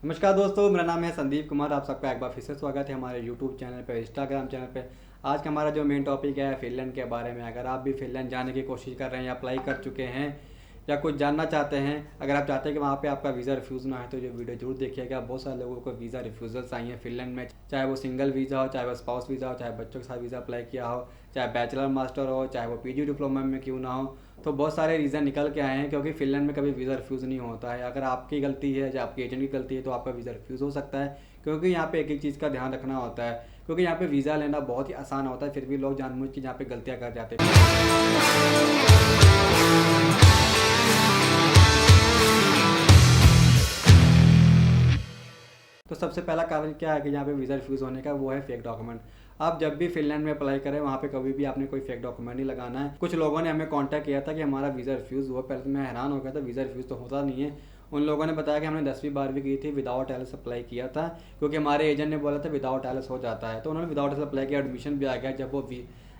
नमस्कार दोस्तों, मेरा नाम है संदीप कुमार। आप सबका एक बार फिर से स्वागत है हमारे यूट्यूब चैनल पे, इंस्टाग्राम चैनल पे। आज का हमारा जो मेन टॉपिक है फिनलैंड के बारे में। अगर आप भी फिनलैंड जाने की कोशिश कर रहे हैं या अप्लाई कर चुके हैं या कुछ जानना चाहते हैं, अगर आप चाहते हैं कि वहाँ पे आपका वीज़ा रिफ्यूज़ ना है तो जो वीडियो जरूर देखिएगा। बहुत सारे लोगों को वीज़ा रिफ्यूज़ल्स आई हैं फिनलैंड में, चाहे वो सिंगल वीज़ा हो, चाहे वो स्पाउस वीज़ा हो, चाहे बच्चों के साथ वीज़ा अप्लाई किया हो, चाहे बैचलर मास्टर हो, चाहे वो पीजी डिप्लोमा में क्यों ना हो। तो बहुत सारे रीज़न निकल के आए हैं, क्योंकि फिनलैंड में कभी वीज़ा रिफ्यूज़ नहीं होता है। अगर आपकी गलती है या आपके एजेंट की गलती है तो आपका वीज़ा रिफ्यूज़ हो सकता है, क्योंकि यहाँ पे एक एक चीज़ का ध्यान रखना होता है। क्योंकि यहाँ पे वीज़ा लेना बहुत ही आसान होता है, फिर भी लोग जानबूझ के यहाँ पे गलतियाँ कर जाते हैं। तो सबसे पहला कारण क्या है कि यहाँ पे वीज़ा रिफ्यूज़ होने का, वो है फेक डॉक्यूमेंट। आप जब भी फिनलैंड में अप्लाई करें, वहाँ पे कभी भी आपने कोई फेक डॉक्यूमेंट नहीं लगाना है। कुछ लोगों ने हमें कांटेक्ट किया था कि हमारा वीज़ा रिफ्यूज़ हुआ। पहले तो मैं हैरान हो गया था, वीज़ा रिफ्यूज़ तो होता नहीं है। उन लोगों ने बताया कि हमने 10वीं 12वीं की थी, विदाउट एल्स अप्लाई किया था, क्योंकि हमारे एजेंट ने बोला था विदाउट एल्स हो जाता है। तो उन्होंने विदाउट एल्स अप्लाई किया, एडमिशन भी आ गया। जब वो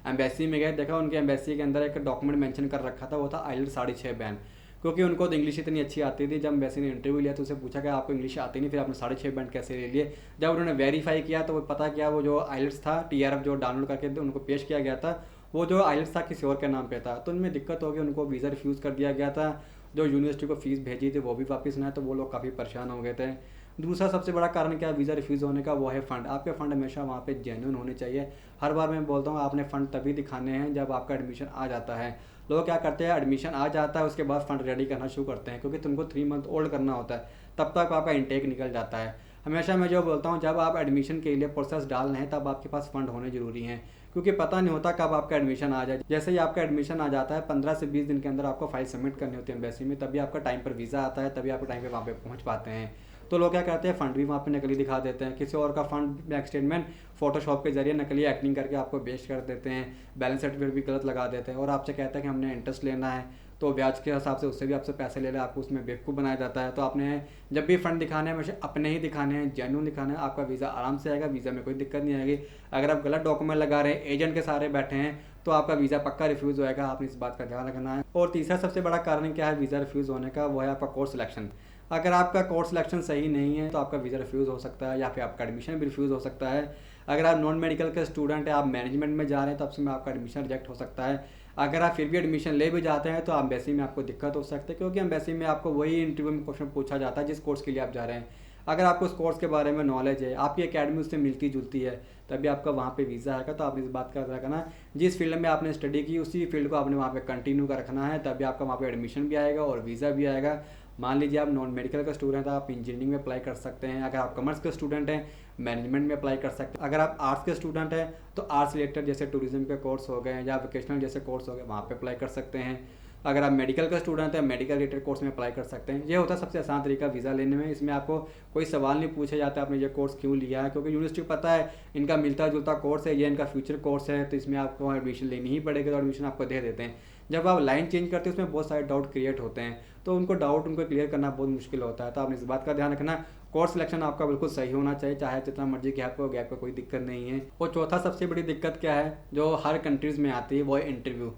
एम्बेसी में गए, देखा उनके एम्बेसी के अंदर एक डॉक्यूमेंट मेंशन कर रखा था, वो था आइलेट्स 6.5 बैंड। क्योंकि उनको तो इंग्लिश इतनी अच्छी आती थी। जब वैसे ने इंटरव्यू लिया तो उसे पूछा कि आपको इंग्लिश आती नहीं, फिर आपने 6.5 बैंड कैसे ले लिए। जब उन्होंने वेरीफाई किया तो वो पता किया, वो जो आइलेट्स था टीआरएफ जो डाउनलोड करके उनको पेश किया गया था, वो जो आइलेट्स था किसी और के नाम पे था। तो उनमें दिक्कत हो गई, उनको वीज़ा रिफ्यूज़ कर दिया गया था। जो यूनिवर्सिटी को फीस भेजी थी वो भी वापस ना आए, तो वो लोग काफ़ी परेशान हो गए थे। दूसरा सबसे बड़ा कारण क्या है वीज़ा रिफ्यूज़ होने का, वो है फ़ंड। आपके फ़ंड हमेशा वहाँ पे जेन्युइन होने चाहिए। हर बार मैं बोलता हूँ, आपने फ़ंड तभी दिखाने हैं जब आपका एडमिशन आ जाता है। लोग क्या करते हैं, एडमिशन आ जाता है उसके बाद फ़ंड रेडी करना शुरू करते हैं, क्योंकि तुमको 3 मंथ ओल्ड करना होता है, तब तक आपका इंटेक निकल जाता है। हमेशा मैं जो बोलता हूँ, जब आप एडमिशन के लिए प्रोसेस डाल रहे हैं तब आपके पास फ़ंड होने ज़रूरी हैं, क्योंकि पता नहीं होता कब आपका एडमिशन आ जाए। जैसे ही आपका एडमिशन आ जाता है, 15 से 20 दिन के अंदर आपको फाइल सबमिट करनी होती है एम्बेसी में, तभी आपका टाइम पर वीज़ा आता है, तभी आपको टाइम पर वहाँ पर पहुँच पाते हैं। तो लोग क्या करते हैं, फ़ंड भी वहाँ पे नकली दिखा देते हैं, किसी और का फ़ंड बैंक स्टेटमेंट फोटोशॉप के जरिए नकली एक्टिंग करके आपको बेच कर देते हैं, बैलेंस सर्टिफिकेट भी गलत लगा देते हैं, और आपसे कहते हैं कि हमने इंटरेस्ट लेना है, तो ब्याज के हिसाब से उससे भी आपसे पैसे ले ले, आपको उसमें बेवकूफ़ बनाया जाता है। तो आपने जब भी फ़ंड दिखाने हैं, हमेशा अपने ही दिखाने हैं, जेन्युइन दिखाना है, आपका वीज़ा आराम से आएगा, वीज़ा में कोई दिक्कत नहीं आएगी। अगर आप गलत डॉक्यूमेंट लगा रहे हैं, एजेंट के सारे बैठे हैं, तो आपका वीज़ा पक्का रिफ्यूज़ होएगा। आपने इस बात का ध्यान रखना है। और तीसरा सबसे बड़ा कारण क्या है वीज़ा रिफ्यूज़ होने का, वो है आपका कोर्स सिलेक्शन। अगर आपका कोर्स सिलेक्शन सही नहीं है तो आपका वीज़ा रिफ्यूज़ हो सकता है, या फिर आपका एडमिशन भी रिफ्यूज़ हो सकता है। अगर आप नॉन मेडिकल के स्टूडेंट हैं, आप मैनेजमेंट में जा रहे हैं, तो आपसे में आपका एडमिशन रिजेक्ट हो सकता है। अगर आप फिर भी एडमिशन ले भी जाते हैं तो एम्बेसी में आपको दिक्कत हो सकती है, क्योंकि एम्बेसी में आपको वही इंटरव्यू में क्वेश्चन पूछा जाता है जिस कोर्स के लिए आप जा रहे हैं। अगर आपको उस कोर्स के बारे में नॉलेज है, आपकी अकेडमी उससे मिलती जुलती है, तभी आपका वहाँ पे वीज़ा आएगा। तो आपने इस बात का रखना, जिस फील्ड में आपने स्टडी की उसी फील्ड को आपने वहाँ पे कंटिन्यू कर रखना है, तभी आपका वहाँ पे एडमिशन भी आएगा और वीज़ा भी आएगा। मान लीजिए आप नॉन मेडिकल का स्टूडेंट हैं, आप इंजीनियरिंग में अप्लाई कर सकते हैं। अगर आप कॉमर्स के स्टूडेंट हैं, मैनेजमेंट में अप्लाई कर सकते हैं। अगर आप आर्ट्स के स्टूडेंट हैं तो आर्ट्स रिलेटेड जैसे टूरिज्म के कोर्स हो गए या वोकेशनल जैसे कोर्स हो गए, वहाँ पे अप्लाई कर सकते हैं। अगर आप मेडिकल का स्टूडेंट हैं, मेडिकल रिलेटेड कोर्स में अप्लाई कर सकते हैं। ये होता है सबसे आसान तरीका वीज़ा लेने में। इसमें आपको कोई सवाल नहीं पूछा जाता आपने ये कोर्स क्यों लिया है, क्योंकि यूनिवर्सिटी को पता है इनका मिलता जुलता कोर्स है, ये इनका फ्यूचर कोर्स है, तो इसमें आपको एडमिशन लेनी ही पड़ेगी, तो एडमिशन आपको दे देते हैं। जब आप लाइन चेंज करते हैं उसमें बहुत सारे डाउट क्रिएट होते हैं, तो उनको डाउट उनको क्लियर करना बहुत मुश्किल होता है। तो आपने इस बात का ध्यान रखना, कोर्स सिलेक्शन आपका बिल्कुल सही होना चाहिए, चाहे जितना मर्जी गैप हो, गैप का कोई दिक्कत नहीं है। और चौथा सबसे बड़ी दिक्कत क्या है जो हर कंट्रीज़ में आती है, वो है इंटरव्यू।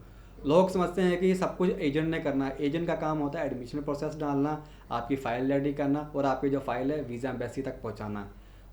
लोग समझते हैं कि सब कुछ एजेंट ने करना है। एजेंट का काम होता है एडमिशन प्रोसेस डालना, आपकी फ़ाइल रेडी करना, और आपकी जो फाइल है वीज़ा एम्बेसी तक पहुंचाना।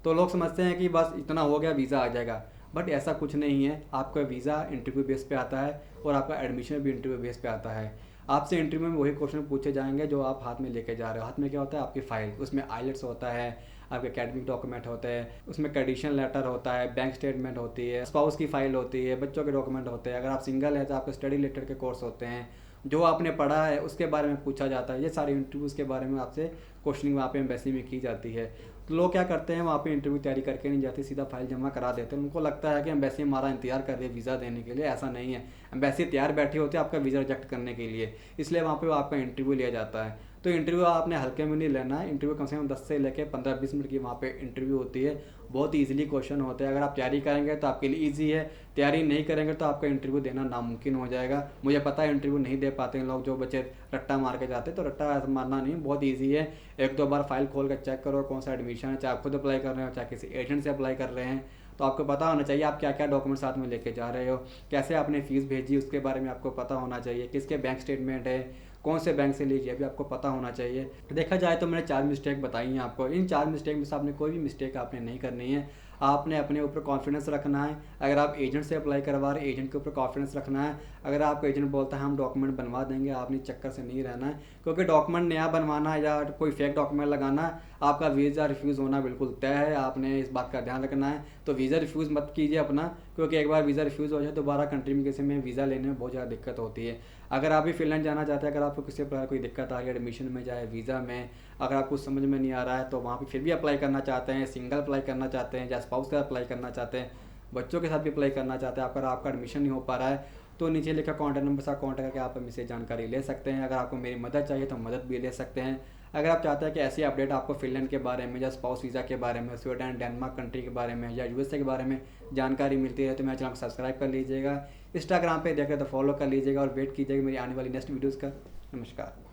तो लोग समझते हैं कि बस इतना हो गया वीज़ा आ जाएगा, बट ऐसा कुछ नहीं है। आपका वीज़ा इंटरव्यू बेस पे आता है और आपका एडमिशन भी इंटरव्यू बेस पे आता है। आपसे इंटरव्यू में वही क्वेश्चन पूछे जाएंगे जो आप हाथ में लेके जा रहे हो। हाथ में क्या होता है, आपकी फ़ाइल, उसमें आइलेट्स होता है, आपके एकेडमिक डॉक्यूमेंट होते हैं, उसमें कंडीशन लेटर होता है, बैंक स्टेटमेंट होती है, स्पाउस की फ़ाइल होती है, बच्चों के डॉक्यूमेंट होते हैं। अगर आप सिंगल हैं तो आपके स्टडी रिलेटेड के कोर्स होते हैं, जो आपने पढ़ा है उसके बारे में पूछा जाता है। ये सारे इंटरव्यूज़ के बारे में आपसे क्वेश्चनिंग वहाँ पे एम्बेसी में की जाती है। तो लोग क्या करते हैं, वहाँ पे इंटरव्यू तैयारी करके नहीं जाते, सीधा फाइल जमा करा देते हैं। उनको लगता है कि एम्बेसी हमारा इंतजार कर रही है वीज़ा देने के लिए। ऐसा नहीं है, एम्बेसी तैयार बैठी होती है आपका वीज़ा रिजेक्ट करने के लिए, इसलिए वहाँ पे आपका इंटरव्यू लिया जाता है। तो इंटरव्यू आपने हल्के में नहीं लेना है। इंटरव्यू कम से कम 10 से लेकर 15-20 मिनट की वहाँ पे इंटरव्यू होती है। बहुत ईजिली क्वेश्चन होते हैं। अगर आप तैयारी करेंगे तो आपके लिए ईजी है, तैयारी नहीं करेंगे तो आपका इंटरव्यू देना नामुमकिन हो जाएगा। मुझे पता है इंटरव्यू नहीं दे पाते हैं लोग, जो बच्चे रट्टा मार के जाते हैं, तो रट्टा मारना नहीं, बहुत ईजी है। एक दो बार फाइल खोल कर चेक करो कौन सा एडमिशन है, चाहे आप खुद अप्लाई कर रहे हो चाहे किसी एजेंट से अप्लाई कर रहे हैं। तो आपको पता होना चाहिए आप क्या क्या डॉक्यूमेंट साथ में लेके जा रहे हो, कैसे आपने फ़ीस भेजी उसके बारे में आपको पता होना चाहिए, किसके बैंक स्टेटमेंट है, कौन से बैंक से लीजिए भी आपको पता होना चाहिए। देखा जाए तो मैंने 4 मिस्टेक बताई हैं आपको। इन 4 मिस्टेक में से आपने कोई भी मिस्टेक आपने नहीं करनी है। आपने अपने ऊपर कॉन्फिडेंस रखना है। अगर आप एजेंट से अप्लाई करवा रहे हैं, एजेंट के ऊपर कॉन्फिडेंस रखना है। अगर आपको एजेंट बोलता है हम डॉक्यूमेंट बनवा देंगे, आपने चक्कर से नहीं रहना है, क्योंकि डॉक्यूमेंट नया बनवाना या कोई फेक डॉक्यूमेंट लगाना, आपका वीज़ा रिफ्यूज़ होना बिल्कुल तय है। आपने इस बात का ध्यान रखना है। तो वीज़ा रिफ्यूज़ मत कीजिए अपना, क्योंकि एक बार वीज़ा रिफ्यूज़ हो जाए दोबारा कंट्री में किसी में वीज़ा लेने में बहुत ज़्यादा दिक्कत होती है। अगर आप भी फिनलैंड जाना चाहते हैं, अगर आपको किसी प्रकार कोई दिक्कत आ रही है एडमिशन में, चाहे वीज़ा में, अगर आपको समझ में नहीं आ रहा है तो वहाँ पे फिर भी अप्लाई करना चाहते हैं, सिंगल अप्लाई करना चाहते हैं या स्पाउस का अप्लाई करना चाहते हैं, बच्चों के साथ भी अप्लाई करना चाहते हैं, अगर आपका एडमिशन नहीं हो पा रहा है, तो नीचे लिखा कॉन्टैक्ट नंबर से कॉन्टैक्ट करके आप हमसे जानकारी ले सकते हैं। अगर आपको मेरी मदद चाहिए तो मदद भी ले सकते हैं। अगर आप चाहते हैं कि ऐसी अपडेट आपको फिनलैंड के बारे में या स्पाउस वीज़ा के बारे में, स्वीडन, डेनमार्क कंट्री के बारे में या यूएसए के बारे में जानकारी मिलती है, तो मेरे चैनल को सब्सक्राइब कर लीजिएगा। इंस्टाग्राम पे देख रहे तो फॉलो कर लीजिएगा और वेट कीजिएगा मेरी आने वाली नेक्स्ट वीडियोज़ का। नमस्कार।